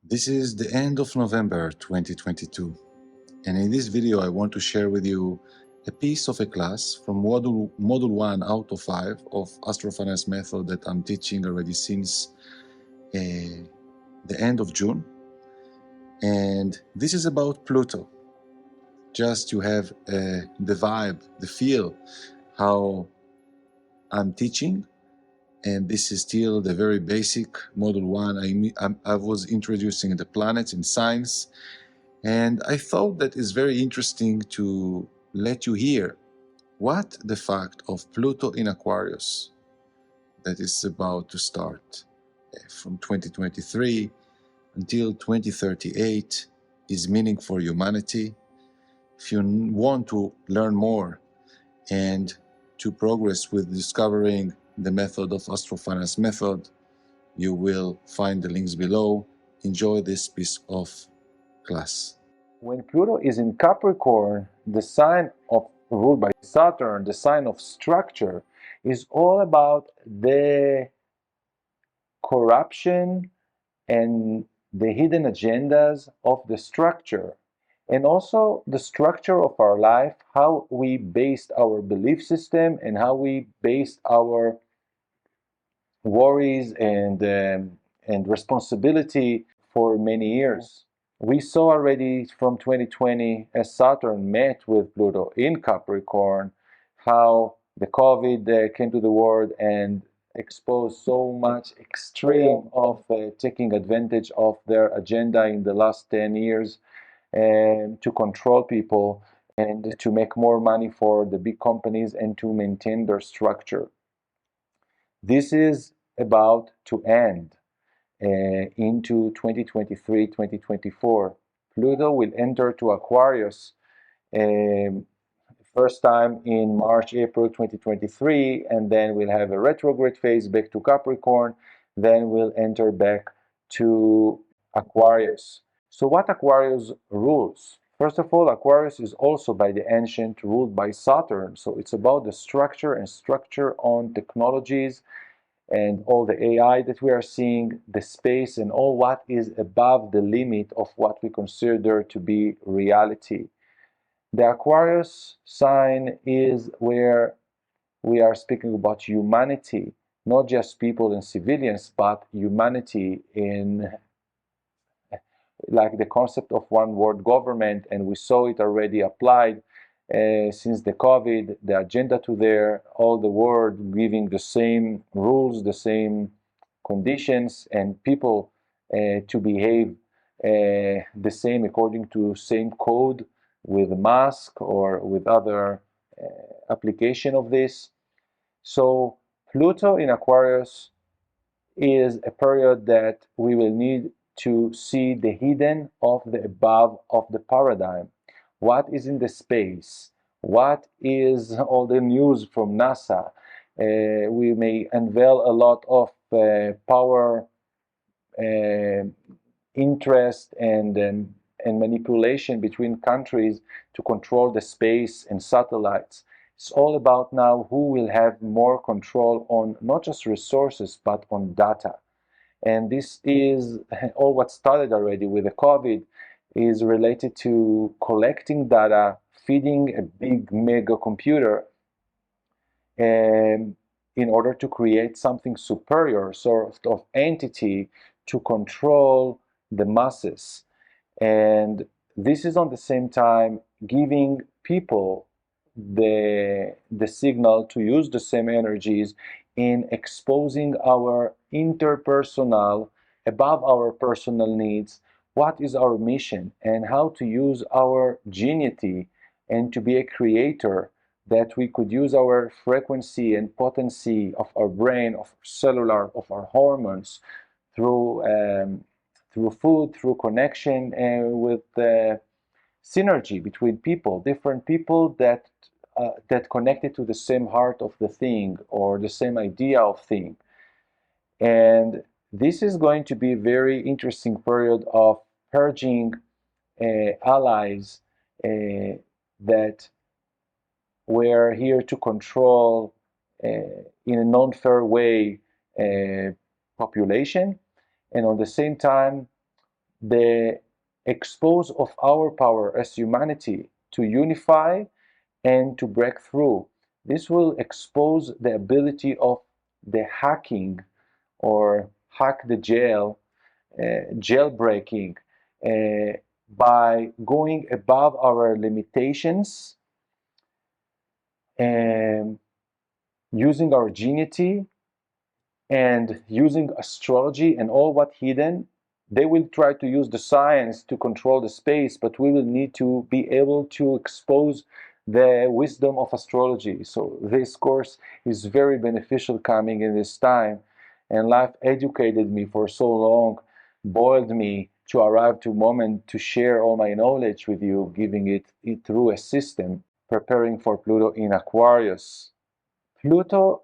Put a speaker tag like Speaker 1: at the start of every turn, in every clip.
Speaker 1: This is the end of November 2022, and in this video I want to share with you a piece of a class from Module 1 out of 5 of ASTRO FINANCE Method that I'm teaching already since the end of June. And this is about Pluto. Just to have the vibe, the feel, how I'm teaching. And this is still the very basic Module 1. I was introducing the planets in science. And I thought that it's very interesting to let you hear what the fact of Pluto in Aquarius that is about to start from 2023 until 2038 is meaning for humanity. If you want to learn more and to progress with discovering the method of Astro Finance Method, you will find the links below. Enjoy this piece of class.
Speaker 2: When Pluto is in Capricorn, the sign of ruled by Saturn, the sign of structure, is all about the corruption and the hidden agendas of the structure, and also the structure of our life, how we based our belief system and how we based our worries and responsibility for many years. We saw already from 2020, as Saturn met with Pluto in Capricorn, how the COVID came to the world and exposed so much extreme of taking advantage of their agenda in the last 10 years and to control people and to make more money for the big companies and to maintain their structure. This is about to end into 2023, 2024. Pluto will enter to Aquarius first time in March, April 2023, and then we'll have a retrograde phase back to Capricorn, then we'll enter back to Aquarius. So what Aquarius rules? First of all, Aquarius is also by the ancient ruled by Saturn, so it's about the structure and structure on technologies and all the AI that we are seeing, the space and all what is above the limit of what we consider to be reality. The Aquarius sign is where we are speaking about humanity, not just people and civilians, but humanity in like the concept of one world government, and we saw it already applied since the COVID, the agenda to there, all the world giving the same rules, the same conditions, and people to behave the same according to same code with a mask or with other application of this. So Pluto in Aquarius is a period that we will need to see the hidden of the above of the paradigm. What is in the space? What is all the news from NASA? We may unveil a lot of power, interest, and manipulation between countries to control the space and satellites. It's all about now who will have more control on not just resources, but on data. And this is all what started already with the COVID is related to collecting data, feeding a big mega computer in order to create something superior, sort of entity to control the masses. And this is on the same time giving people the signal to use the same energies in exposing our interpersonal, above our personal needs, what is our mission and how to use our genius and to be a creator, that we could use our frequency and potency of our brain, of our cellular, of our hormones through food, through connection, and with synergy between people, different people that connected to the same heart of the thing or the same idea of thing. And this is going to be a very interesting period of purging allies that were here to control in a non-fair way population, and on the same time the expose of our power as humanity to unify and to break through. This will expose the ability of the hacking or hack the jailbreaking, by going above our limitations and using our genius and using astrology and all what hidden. They will try to use the science to control the space, but we will need to be able to expose the wisdom of astrology. So this course is very beneficial coming in this time, and life educated me for so long, boiled me to arrive to a moment to share all my knowledge with you, giving it through a system, preparing for Pluto in Aquarius. Pluto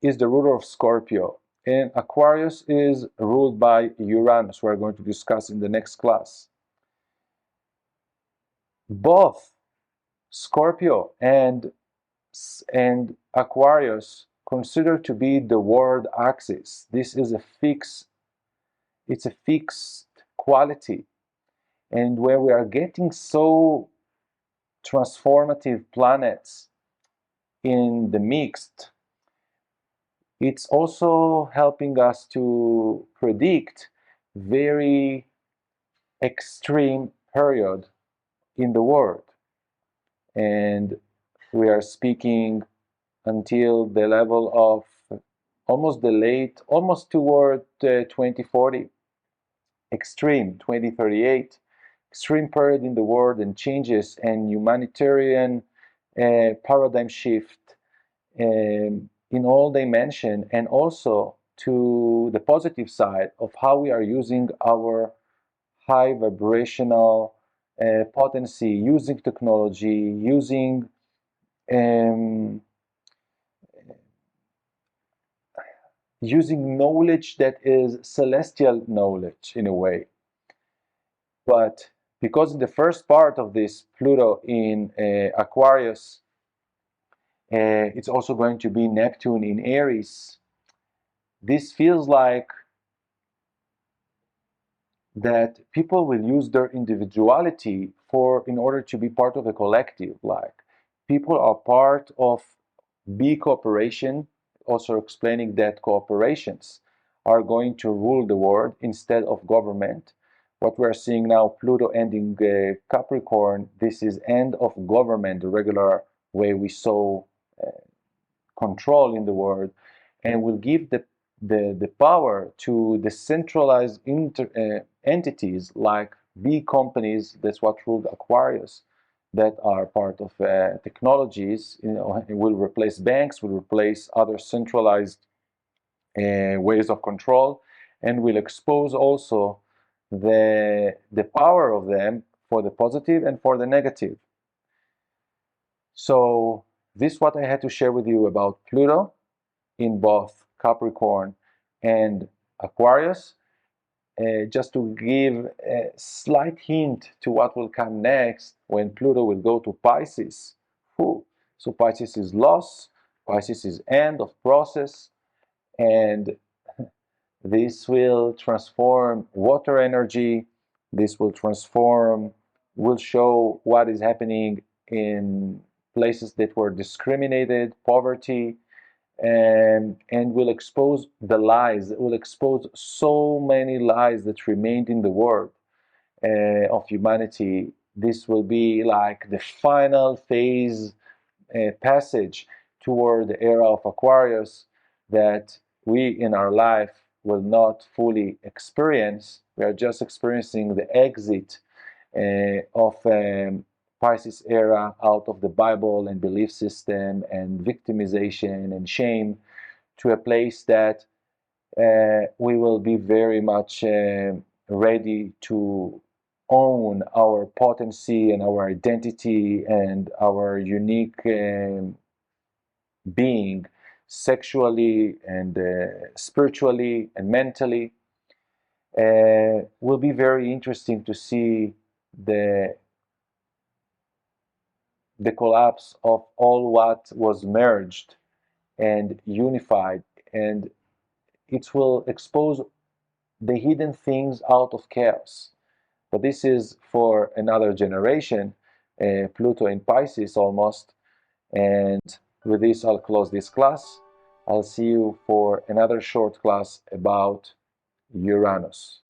Speaker 2: is the ruler of Scorpio, and Aquarius is ruled by Uranus. We're going to discuss in the next class. Both Scorpio and Aquarius considered to be the world axis. This is it's a fixed quality, and where we are getting so transformative planets in the mixed, it's also helping us to predict very extreme period in the world. And we are speaking until the level of almost toward 2040, extreme 2038, extreme period in the world, and changes and humanitarian paradigm shift in all dimension, and also to the positive side of how we are using our high vibrational potency, using technology, um, using knowledge that is celestial knowledge in a way. But because in the first part of this Pluto in Aquarius, it's also going to be Neptune in Aries, this feels like that people will use their individuality in order to be part of a collective. Like, people are part of big cooperation, also explaining that corporations are going to rule the world instead of government. What we're seeing now, Pluto ending Capricorn, this is end of government, the regular way we saw control in the world, and will give the power to decentralized entities like big companies. That's what ruled Aquarius, that are part of technologies. It will replace banks, will replace other centralized ways of control, and will expose also the power of them for the positive and for the negative. So this is what I had to share with you about Pluto in both Capricorn and Aquarius, just to give a slight hint to what will come next when Pluto will go to Pisces. So Pisces is loss, Pisces is end of process, and this will transform water energy. This will show what is happening in places that were discriminated, poverty, and will expose the lies. It will expose so many lies that remained in the world of humanity. This will be like the final phase passage toward the era of Aquarius that we in our life will not fully experience. We are just experiencing the exit of Pisces era out of the Bible and belief system and victimization and shame, to a place that we will be very much ready to own our potency and our identity and our unique being, sexually and spiritually and mentally. Will be very interesting to see the collapse of all what was merged and unified, and it will expose the hidden things out of chaos. But this is for another generation, Pluto in Pisces almost. And with this, I'll close this class. I'll see you for another short class about Uranus.